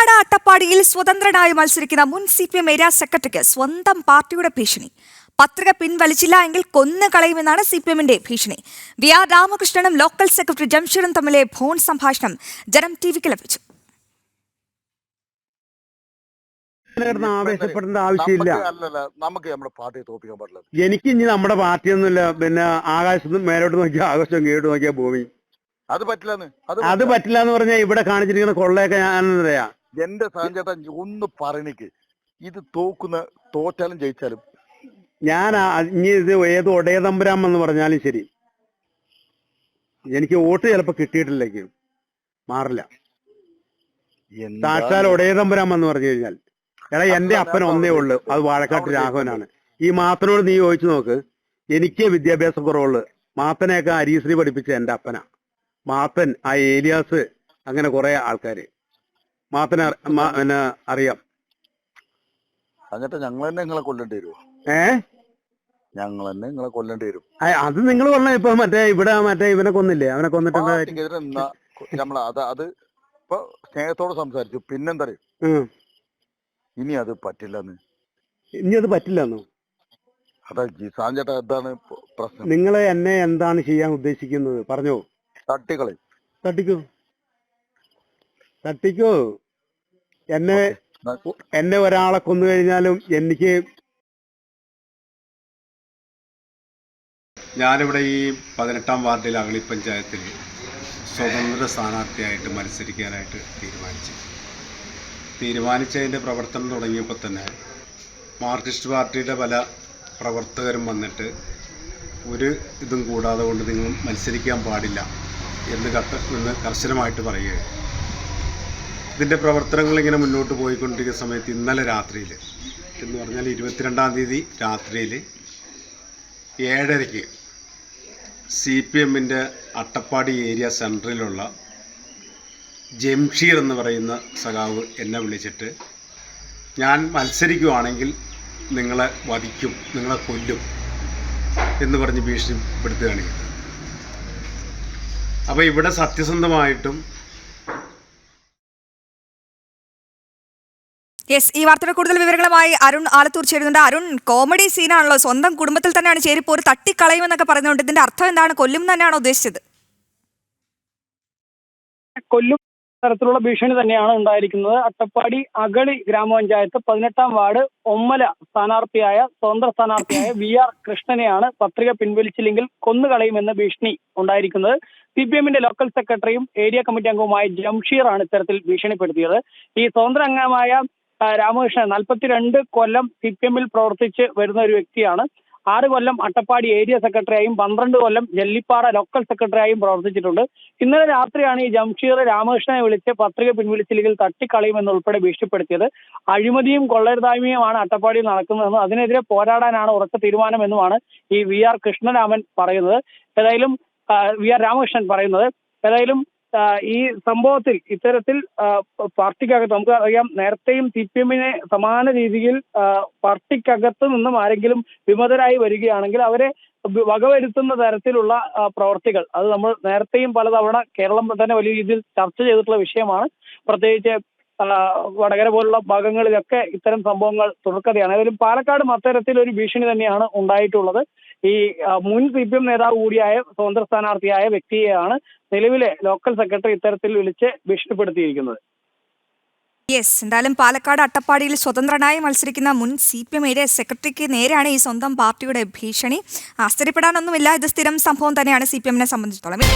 പാലക്കാട് അട്ടപ്പാടിയിൽ സ്വതന്ത്രനായി മത്സരിക്കുന്ന മുൻ CPM ഏരിയ സെക്രട്ടറിക്ക് സ്വന്തം പാർട്ടിയുടെ ഭീഷണി. പത്രിക പിൻവലിച്ചില്ല എങ്കിൽ കൊന്നുകളയുമെന്നാണ് CPMന്റെ ഭീഷണി. VR രാമകൃഷ്ണനും ലോക്കൽ സെക്രട്ടറി ജംഷീറും തമ്മിലെ ഫോൺ സംഭാഷണം ജനം TVക്ക് ലഭിച്ചു. ആവേശപ്പെടേണ്ട ആവശ്യമില്ല. എനിക്ക് ഇനി നമ്മുടെ പാർട്ടിയൊന്നുമില്ല. പിന്നെ ആകാശത്തും മേലോട്ട് നോക്കിയാൽ ആകാശം കേട്ട് നോക്കിയാൽ ഭൂമി. അത് പറ്റില്ല എന്ന് പറഞ്ഞാൽ ഇവിടെ കാണിച്ചിരിക്കുന്ന കൊള്ളയൊക്കെ ഞാൻ പറയാ. എന്റെ സാഞ്ചേട്ടൻ ഒന്ന് പറഞ്ഞിക്ക്, ഇത് തോറ്റാലും ജയിച്ചാലും ഞാൻ ഇനി ഇത് ഏത് ഒടയതമ്പുരാം എന്ന് പറഞ്ഞാലും ശരി, എനിക്ക് വോട്ട് ചിലപ്പോ കിട്ടിയിട്ടില്ലെങ്കിൽ മാറില്ല. സാക്ഷാൽ ഒടയതമ്പുരാം എന്ന് പറഞ്ഞു കഴിഞ്ഞാൽ, എടാ എന്റെ അപ്പൻ ഒന്നേ ഉള്ളു, അത് വാഴക്കാട്ട് രാഘവനാണ്. ഈ മാത്തനോട് നീ ചോദിച്ചു നോക്ക്, എനിക്ക് വിദ്യാഭ്യാസ കുറവുള്ളു. മാത്തനെയൊക്കെ അരീശ്രീ പഠിപ്പിച്ച എന്റെ അപ്പനാ. മാത്തൻ, ആ ഏലിയാസ്, അങ്ങനെ കുറെ ആൾക്കാര് മാത്തനെ പിന്നെ അറിയാം. എന്നിട്ട് ഞങ്ങൾ തന്നെ നിങ്ങളെ കൊല്ലേണ്ടി വരുമോ? ഞങ്ങൾ തന്നെ നിങ്ങളെ കൊല്ലേണ്ടി വരും. അത് നിങ്ങൾ പറഞ്ഞ ഇപ്പൊ ഇവിടെ ഇവനെ കൊന്നില്ലേ, അവനെ കൊന്നിട്ട് അത് ഇപ്പൊ സ്നേഹത്തോട് സംസാരിച്ചു. പിന്നെന്താ ഇനി അത് പറ്റില്ലെന്ന്. ഇനി അത് പറ്റില്ലെന്നോ? അതാ സാഞ്ചേട്ടാ, എന്താണ് പ്രശ്നം? നിങ്ങൾ എന്നെ എന്താണ് ചെയ്യാൻ ഉദ്ദേശിക്കുന്നത് പറഞ്ഞോ. തട്ടിക്കോ. എന്നെ ഒരാളെ കൊന്നു കഴിഞ്ഞാലും എനിക്ക്, ഞാനിവിടെ ഈ 18-ാം വാർഡിൽ അഗളി പഞ്ചായത്തിൽ സ്വതന്ത്ര സ്ഥാനാർത്ഥിയായിട്ട് മത്സരിക്കാനായിട്ട് തീരുമാനിച്ചതിൻ്റെ പ്രവർത്തനം തുടങ്ങിയപ്പോൾ തന്നെ മാർക്സിസ്റ്റ് പാർട്ടിയുടെ പല പ്രവർത്തകരും വന്നിട്ട് ഒരു ഇതും കൂടാതെ കൊണ്ട് നിങ്ങൾ മത്സരിക്കാൻ പാടില്ല എന്ന് കർശനമായിട്ട് പറയുകയാണ്. ഇതിൻ്റെ പ്രവർത്തനങ്ങൾ ഇങ്ങനെ മുന്നോട്ട് പോയിക്കൊണ്ടിരിക്കുന്ന സമയത്ത് ഇന്നലെ രാത്രിയിൽ എന്ന് പറഞ്ഞാൽ 22-ാം തീയതി രാത്രിയിൽ 7:30 CPMൻ്റെ അട്ടപ്പാടി ഏരിയ സെൻറ്ററിലുള്ള ജംഷീർ എന്ന് പറയുന്ന സഖാവ് എന്നെ വിളിച്ചിട്ട്, ഞാൻ മത്സരിക്കുവാണെങ്കിൽ നിങ്ങളെ വധിക്കും, നിങ്ങളെ കൊല്ലും എന്ന് പറഞ്ഞ് ഭീഷണിപ്പെടുത്തുകയാണ് ചെയ്തത്. അപ്പോൾ ഇവിടെ സത്യസന്ധമായിട്ടും ഈ വാർത്തയുടെ കൂടുതൽ വിവരങ്ങളുമായി അരുൺ ആലത്തൂർ ചേരുന്നുണ്ട്. അരുൺ, കോമഡി സീനാണല്ലോ. സ്വന്തം കുടുംബത്തിൽ തന്നെയാണ് ചേരിപ്പോ ഒരു തട്ടിക്കളയുമെന്നൊക്കെ പറയുന്നുണ്ട്. ഇതിന്റെ അർത്ഥം എന്താണ്? കൊല്ലും തന്നെയാണോ ഉദ്ദേശിച്ചത്? കൊല്ലും തരത്തിലുള്ള ഭീഷണി തന്നെയാണ് ഉണ്ടായിരിക്കുന്നത്. അട്ടപ്പാടി അഗളി ഗ്രാമപഞ്ചായത്ത് 18-ാം വാർഡ് ഒമ്മല സ്വതന്ത്ര സ്ഥാനാർത്ഥിയായ VR കൃഷ്ണനെയാണ് പത്രിക പിൻവലിച്ചില്ലെങ്കിൽ കൊന്നുകളയുമെന്ന് ഭീഷണി ഉണ്ടായിരിക്കുന്നത്. CPMന്റെ ലോക്കൽ സെക്രട്ടറിയും ഏരിയ കമ്മിറ്റി അംഗവുമായ ജംഷീറാണ് ഇത്തരത്തിൽ ഭീഷണിപ്പെടുത്തിയത്. ഈ സ്വതന്ത്ര അംഗമായ രാമകൃഷ്ണൻ 42 കൊല്ലം CPMൽ പ്രവർത്തിച്ച് വരുന്ന ഒരു വ്യക്തിയാണ്. 6 കൊല്ലം അട്ടപ്പാടി ഏരിയ സെക്രട്ടറിയായും 12 കൊല്ലം ജല്ലിപ്പാറ ലോക്കൽ സെക്രട്ടറിയായും പ്രവർത്തിച്ചിട്ടുണ്ട്. ഇന്നലെ രാത്രിയാണ് ഈ ജംഷീർ രാമകൃഷ്ണനെ വിളിച്ച് പത്രിക പിൻവലിച്ചില്ലെങ്കിൽ തട്ടിക്കളയുമെന്നുൾപ്പെടെ ഭീഷണിപ്പെടുത്തിയത്. അഴിമതിയും കൊള്ളരുതായ്മയുമാണ് അട്ടപ്പാടിയിൽ നടക്കുന്നതെന്നും അതിനെതിരെ പോരാടാനാണ് ഉറച്ച തീരുമാനമെന്നുമാണ് ഈ VR കൃഷ്ണരാമൻ പറയുന്നത്. ഏതായാലും VR രാമകൃഷ്ണൻ പറയുന്നത്. ഏതായാലും ഈ സംഭവത്തിൽ ഇത്തരത്തിൽ പാർട്ടിക്കകത്ത് നമുക്ക് അറിയാം, നേരത്തെയും CPMനെ സമാന രീതിയിൽ പാർട്ടിക്കകത്ത് നിന്നും ആരെങ്കിലും വിമതരായി വരികയാണെങ്കിൽ അവരെ വകവരുത്തുന്ന തരത്തിലുള്ള പ്രവർത്തികൾ, അത് നമ്മൾ നേരത്തെയും പലതവണ കേരളം തന്നെ വലിയ രീതിയിൽ ചർച്ച ചെയ്തിട്ടുള്ള വിഷയമാണ്. പ്രത്യേകിച്ച് വടകര പോലുള്ള ഭാഗങ്ങളിലൊക്കെ ഇത്തരം സംഭവങ്ങൾ തുടർക്കഥയാണ്. ഏതായാലും പാലക്കാടും അത്തരത്തിൽ ഒരു ഭീഷണി തന്നെയാണ് ഉണ്ടായിട്ടുള്ളത്. ഈ മുൻ CPM നേതാവ് കൂടിയായ സ്വതന്ത്ര സ്ഥാനാർത്ഥിയായ വ്യക്തിയെയാണ് നിലവിലെ ലോക്കൽ സെക്രട്ടറി ഇത്തരത്തിൽ വിളിച്ച് ഭീഷണിപ്പെടുത്തിയിരിക്കുന്നത്. എന്തായാലും പാലക്കാട് അട്ടപ്പാടിയിൽ സ്വതന്ത്രനായി മത്സരിക്കുന്ന മുൻ CPM ഏരിയ സെക്രട്ടറിക്ക് നേരെയാണ് ഈ സ്വന്തം പാർട്ടിയുടെ ഭീഷണി. ആശ്ചര്യപ്പെടാനൊന്നുമില്ല, ഇത് സ്ഥിരം സംഭവം തന്നെയാണ് CPMനെ സംബന്ധിച്ചിടത്തോളം.